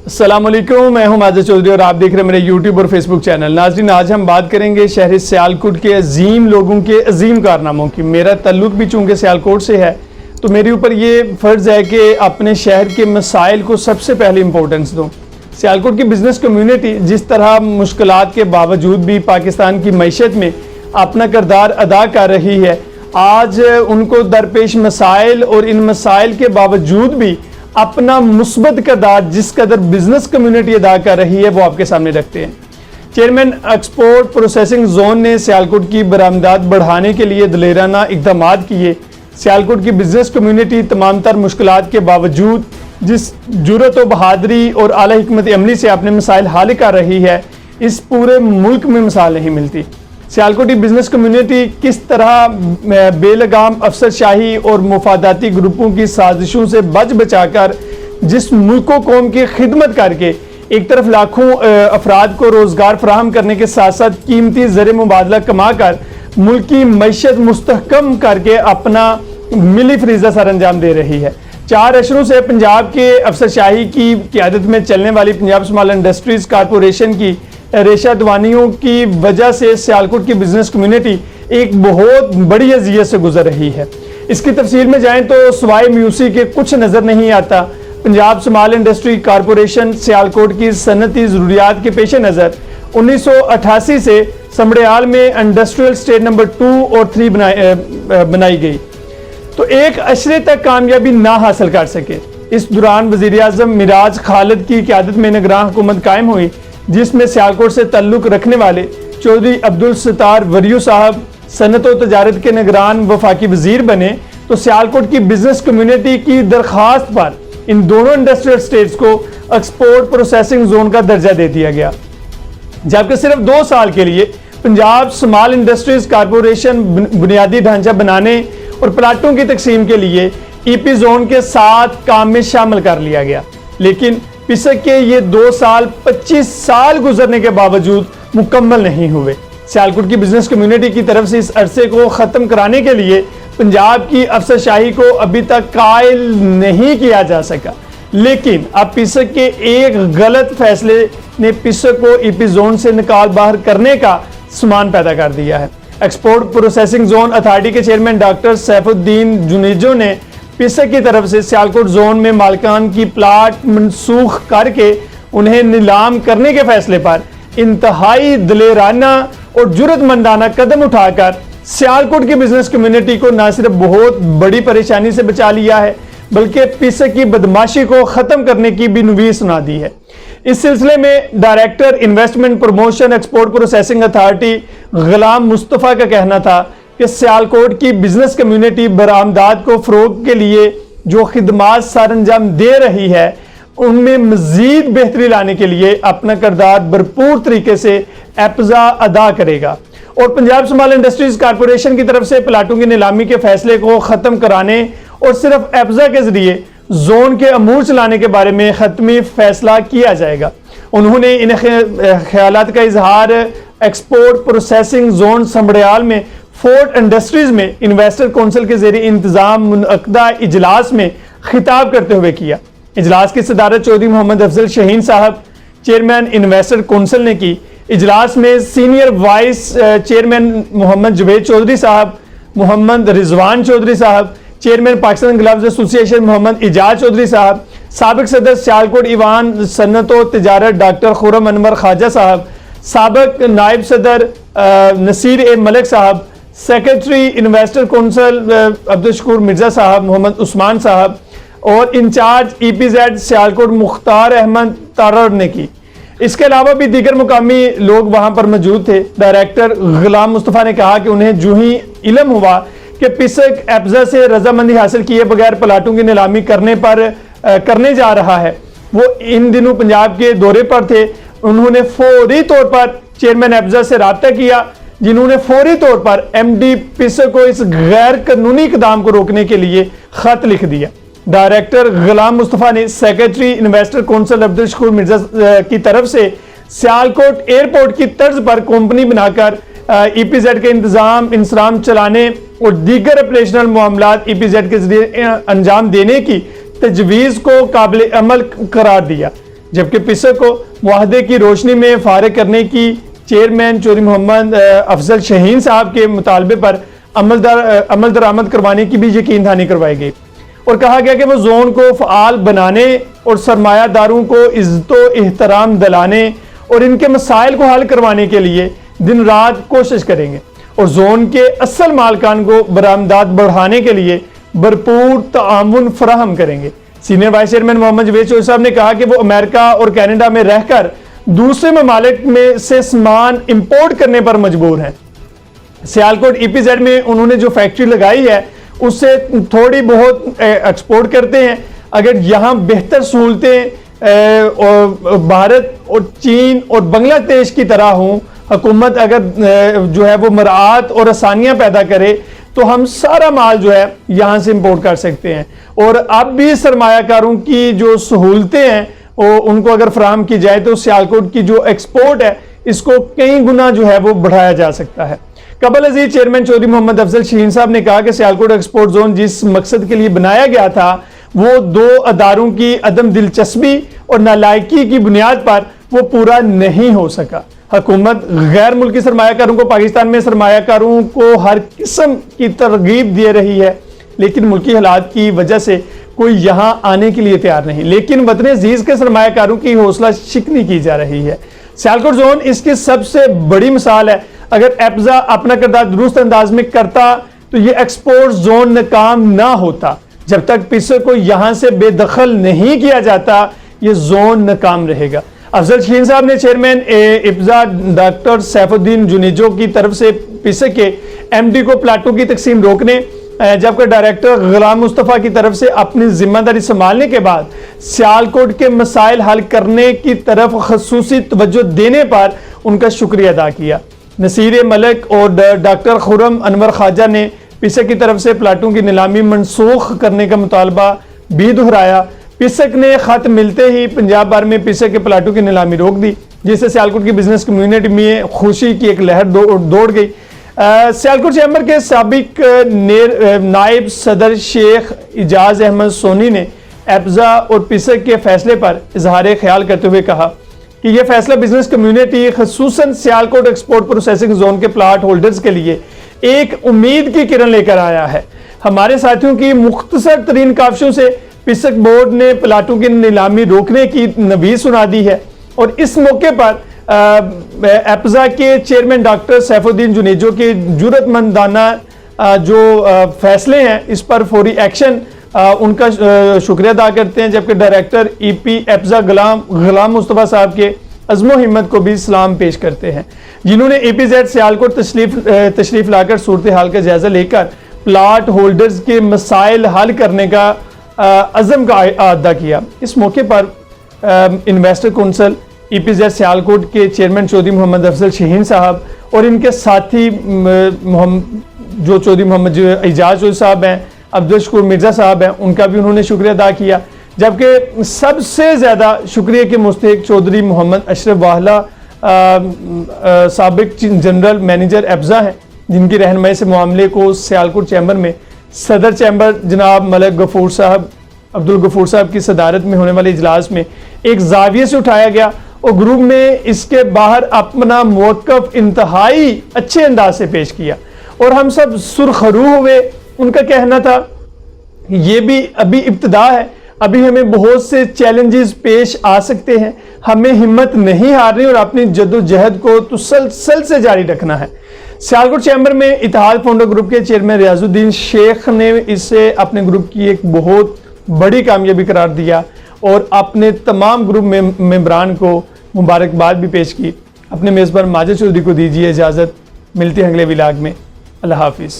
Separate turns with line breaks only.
السلام علیکم، میں ہوں ماجد چودھری اور آپ دیکھ رہے ہیں میرے یوٹیوب اور فیس بک چینل۔ ناظرین، آج ہم بات کریں گے شہر سیالکوٹ کے عظیم لوگوں کے عظیم کارناموں کی۔ میرا تعلق بھی چونکہ سیالکوٹ سے ہے تو میرے اوپر یہ فرض ہے کہ اپنے شہر کے مسائل کو سب سے پہلے امپورٹنس دوں۔ سیالکوٹ کی بزنس کمیونٹی جس طرح مشکلات کے باوجود بھی پاکستان کی معیشت میں اپنا کردار ادا کر رہی ہے، آج ان کو درپیش مسائل اور ان مسائل کے باوجود بھی اپنا مثبت کردار جس قدر بزنس کمیونٹی ادا کر رہی ہے وہ آپ کے سامنے رکھتے ہیں۔ چیئرمین ایکسپورٹ پروسیسنگ زون نے سیالکوٹ کی برآمدات بڑھانے کے لیے دلیرانہ اقدامات کیے۔ سیالکوٹ کی بزنس کمیونٹی تمام تر مشکلات کے باوجود جس جرأت و بہادری اور اعلیٰ حکمت عملی سے اپنے مسائل حل کر رہی ہے، اس پورے ملک میں مثال نہیں ملتی۔ سیالکوٹی بزنس کمیونٹی کس طرح بے لگام افسر شاہی اور مفاداتی گروپوں کی سازشوں سے بچ بچا کر جس ملک و قوم کی خدمت کر کے ایک طرف لاکھوں افراد کو روزگار فراہم کرنے کے ساتھ ساتھ قیمتی زر مبادلہ کما کر ملک کی معیشت مستحکم کر کے اپنا ملی فریضہ سر انجام دے رہی ہے۔ 4 اشروں سے پنجاب کے افسر شاہی کی قیادت میں چلنے والی پنجاب اسمال انڈسٹریز کارپوریشن کی ریشہ دوانیوں کی وجہ سے سیالکوٹ کی بزنس کمیونٹی ایک بہت بڑی اذیت سے گزر رہی ہے۔ اس کی تفصیل میں جائیں تو سوائے میوسی کے کچھ نظر نہیں آتا۔ Punjab small industry corporation Sialkot کی صنعتی ضروریات کے پیش نظر 1988 سے سمڑیال میں انڈسٹریل اسٹیٹ نمبر 2 اور 3 بنائی گئی تو ایک عشرے تک کامیابی نہ حاصل کر سکے۔ اس دوران وزیر اعظم میراج خالد کی قیادت میں نگراں حکومت قائم ہوئی، جس میں سیالکوٹ سے تعلق رکھنے والے چودھری عبدالستار وریو صاحب صنعت و تجارت کے نگران وفاقی وزیر بنے تو سیالکوٹ کی بزنس کمیونٹی کی درخواست پر ان دونوں انڈسٹریل اسٹیٹس کو ایکسپورٹ پروسیسنگ زون کا درجہ دے دیا گیا، جبکہ صرف 2 سال کے لیے پنجاب اسمال انڈسٹریز کارپوریشن بنیادی ڈھانچہ بنانے اور پلاٹوں کی تقسیم کے لیے ای پی زون کے ساتھ کام میں شامل کر لیا گیا، لیکن پسک کے یہ 2 سال 25 سال گزرنے کے باوجود مکمل نہیں ہوئے۔ سیالکوٹ کی بزنس کمیونٹی کی طرف سے اس عرصے کو ختم کرانے کے لیے پنجاب کی افسر شاہی کو ابھی تک قائل نہیں کیا جا سکا، لیکن اب پسک کے ایک غلط فیصلے نے پسک کو ای پی زون سے نکال باہر کرنے کا سامان پیدا کر دیا ہے۔ ایکسپورٹ پروسیسنگ زون اتھارٹی کے چیئرمین ڈاکٹر سیف الدین جنیجو نے پسک کی طرف سے سیالکوٹ زون میں مالکان کی پلاٹ منسوخ کر کے انہیں نیلام کرنے کے فیصلے پر انتہائی دلیرانہ اور جرأت مندانہ قدم اٹھا کر سیالکوٹ کی بزنس کمیونٹی کو نہ صرف بہت بڑی پریشانی سے بچا لیا ہے بلکہ پسک کی بدماشی کو ختم کرنے کی بھی نوید سنا دی ہے۔ اس سلسلے میں director investment promotion export processing authority Ghulam Mustafa کا کہنا تھا کہ سیالکوٹ کی بزنس کمیونٹی برآمدات کو فروغ کے لیے جو خدمات سر انجام دے رہی ہے ان میں مزید بہتری لانے کے لیے اپنا کردار بھرپور طریقے سے افزا ادا کرے گا اور پنجاب اسمال انڈسٹریز کارپوریشن کی طرف سے پلاٹوں کی نیلامی کے فیصلے کو ختم کرانے اور صرف افزا کے ذریعے زون کے امور چلانے کے بارے میں حتمی فیصلہ کیا جائے گا۔ انہوں نے ان خیالات کا اظہار ایکسپورٹ پروسیسنگ زون سمڑیال میں فورٹ انڈسٹریز میں انویسٹر کونسل کے زیر انتظام منعقدہ اجلاس میں خطاب کرتے ہوئے کیا۔ اجلاس کی صدارت چودھری محمد افضل شہین صاحب چیئرمین انویسٹر کونسل نے کی۔ اجلاس میں سینئر وائس چیئرمین محمد جوید چودھری صاحب، محمد رضوان چودھری صاحب، چیئرمین پاکستان گلوز ایسوسی ایشن محمد اعجاز چودھری صاحب، سابق صدر سیالکوٹ ایوان صنعت و تجارت ڈاکٹر خرم انور خواجہ صاحب، سابق نائب صدر نصیر اے ملک صاحب، secretary investor council Abdul Shakoor Mirza صاحب، محمد عثمان صاحب اور انچارج ای پی زیڈ سیالکوٹ مختار احمد تارڑ نے کی۔ اس کے علاوہ بھی دیگر مقامی لوگ وہاں پر موجود تھے۔ ڈائریکٹر غلام مصطفیٰ نے کہا کہ انہیں جو ہی علم ہوا کہ پسک افزا سے رضامندی حاصل کیے بغیر پلاٹوں کی نیلامی کرنے جا رہا ہے، وہ ان دنوں پنجاب کے دورے پر تھے۔ انہوں نے فوری طور پر چیئرمین افزا سے رابطہ کیا، جنہوں نے فوری طور پر ایم ڈی پسک کو اس غیر قانونی اقدام کو روکنے کے لیے خط لکھ دیا۔ ڈائریکٹر غلام مصطفیٰ نے secretary investor council Abdul Shakoor Mirza کی طرف سے سیالکوٹ ایئرپورٹ کی طرز پر کمپنی بنا کر ای پی زیڈ کے انصرام چلانے اور دیگر اپریشنل معاملات ای پی زیڈ کے ذریعے انجام دینے کی تجویز کو قابل عمل قرار دیا، جبکہ پسک کو معاہدے کی روشنی میں فارغ کرنے کی چیئرمین چودھری محمد افضل شاہین صاحب کے مطالبے پر عمل درآمد کروانے کی بھی یقین دہانی کروائی گئی اور کہا گیا کہ وہ زون کو فعال بنانے اور سرمایہ داروں کو عزت و احترام دلانے اور ان کے مسائل کو حل کروانے کے لیے دن رات کوشش کریں گے اور زون کے اصل مالکان کو برآمدات بڑھانے کے لیے بھرپور تعاون فراہم کریں گے۔ سینئر وائس چیئرمین محمد جاوید چودھری صاحب نے کہا کہ وہ امریکہ اور کینیڈا میں رہ کر دوسرے ممالک میں سے سامان امپورٹ کرنے پر مجبور ہیں۔ سیالکوٹ ای پی زیڈ میں انہوں نے جو فیکٹری لگائی ہے اس سے تھوڑی بہت ایکسپورٹ کرتے ہیں۔ اگر یہاں بہتر سہولتیں بھارت اور چین اور بنگلہ دیش کی طرح ہوں، حکومت اگر جو ہے وہ مراعات اور آسانیاں پیدا کرے تو ہم سارا مال جو ہے یہاں سے امپورٹ کر سکتے ہیں، اور اب بھی سرمایہ کاروں کی جو سہولتیں ہیں ان کو اگر فراہم کی جائے تو سیالکوٹ کی جو ایکسپورٹ ہے اس کو کئی گنا جو ہے وہ بڑھایا جا سکتا ہے۔ قبل ازیں چیئرمین چودھری محمد افضل شاہین صاحب نے کہا کہ سیالکوٹ ایکسپورٹ زون جس مقصد کے لیے بنایا گیا تھا وہ دو اداروں کی عدم دلچسپی اور نالائکی کی بنیاد پر وہ پورا نہیں ہو سکا۔ حکومت غیر ملکی سرمایہ کاروں کو پاکستان میں سرمایہ کاروں کو ہر قسم کی ترغیب دے رہی ہے، لیکن ملکی حالات کی وجہ سے کوئی یہاں آنے کے لیے تیار نہیں، لیکن وطن عزیز کے سرمایہ کاروں کی حوصلہ شکنی کی جا رہی ہے۔ سیالکوٹ زون اس کی سب سے بڑی مثال ہے۔ اگر ایپزا اپنا کردار درست انداز میں کرتا تو یہ ایکسپورٹ زون ناکام نہ ہوتا۔ جب تک پسک کو یہاں سے بے دخل نہیں کیا جاتا یہ زون ناکام رہے گا۔ افضل شاہین صاحب نے چیئرمین ایپزا ڈاکٹر سیف الدین جنیجو کی طرف سے پسک کے ایم ڈی کو پلاٹوں کی تقسیم روکنے، جبکہ ڈائریکٹر غلام مصطفیٰ کی طرف سے اپنی ذمہ داری سنبھالنے کے بعد سیالکوٹ کے مسائل حل کرنے کی طرف خصوصی توجہ دینے پر ان کا شکریہ ادا کیا۔ نصیر ملک اور ڈاکٹر خرم انور خواجہ نے پسک کی طرف سے پلاٹوں کی نیلامی منسوخ کرنے کا مطالبہ بھی دہرایا۔ پسک نے خط ملتے ہی پنجاب بھر میں پسک کے پلاٹوں کی نیلامی روک دی، جس سے سیالکوٹ کی بزنس کمیونٹی میں خوشی کی ایک لہر دوڑ گئی۔ سیالکوٹ چیمبر کے سابق نائب صدر شیخ اعجاز احمد سونی نے ایپزا اور پسک کے فیصلے پر اظہار خیال کرتے ہوئے کہا کہ یہ فیصلہ بزنس کمیونٹی خصوصاً سیالکوٹ ایکسپورٹ پروسیسنگ زون کے پلاٹ ہولڈرز کے لیے ایک امید کی کرن لے کر آیا ہے۔ ہمارے ساتھیوں کی مختصر ترین کاوشوں سے پسک بورڈ نے پلاٹوں کی نیلامی روکنے کی نوید سنا دی ہے، اور اس موقع پر ایپزا کے چیئرمین ڈاکٹر سیف الدین جنیجو کے جرأت مندانہ جو فیصلے ہیں اس پر فوری ایکشن ان کا شکریہ ادا کرتے ہیں، جبکہ ڈائریکٹر ای پی ایپزا غلام مصطفیٰ صاحب کے عزم و ہمت کو بھی سلام پیش کرتے ہیں، جنہوں نے اے پی زیڈ سیالکوٹ تشریف لا کر صورتحال کا جائزہ لے کر پلاٹ ہولڈرز کے مسائل حل کرنے کا عزم کا اعادہ کیا۔ اس موقع پر انویسٹر کونسل ای پی زیڈ سیالکوٹ کے چیئرمین چودھری محمد افضل شاہین صاحب اور ان کے ساتھی جو چودھری محمد اعجاز چودھری صاحب ہیں، عبدالشکور مرزا صاحب ہیں، ان کا بھی انہوں نے شکریہ ادا کیا، جبکہ سب سے زیادہ شکریہ کے مستحق چودھری محمد اشرف واہلہ سابق جنرل مینیجر ایپزا ہیں، جن کی رہنمائی سے معاملے کو سیالکوٹ چیمبر میں صدر چیمبر جناب ملک غفور صاحب عبدالغفور صاحب کی صدارت میں ہونے والے اجلاس میں ایک زاویے سے اٹھایا گیا، اور گروپ نے اس کے باہر اپنا موقف انتہائی اچھے انداز سے پیش کیا اور ہم سب سرخرو ہوئے۔ ان کا کہنا تھا یہ بھی ابھی ابتدا ہے، ابھی ہمیں بہت سے چیلنجز پیش آ سکتے ہیں، ہمیں ہمت نہیں ہارنی اور اپنی جدوجہد کو تسلسل سے جاری رکھنا ہے۔ سیالکوٹ چیمبر میں اتحاد فاؤنڈر گروپ کے چیئرمین ریاض الدین شیخ نے اسے اپنے گروپ کی ایک بہت بڑی کامیابی قرار دیا اور اپنے تمام گروپ ممبران کو مبارکباد بھی پیش کی۔ اپنے میزبان ماجد چودھری کو دیجیے اجازت، ملتے ہیں اگلے ولاگ میں، اللہ حافظ۔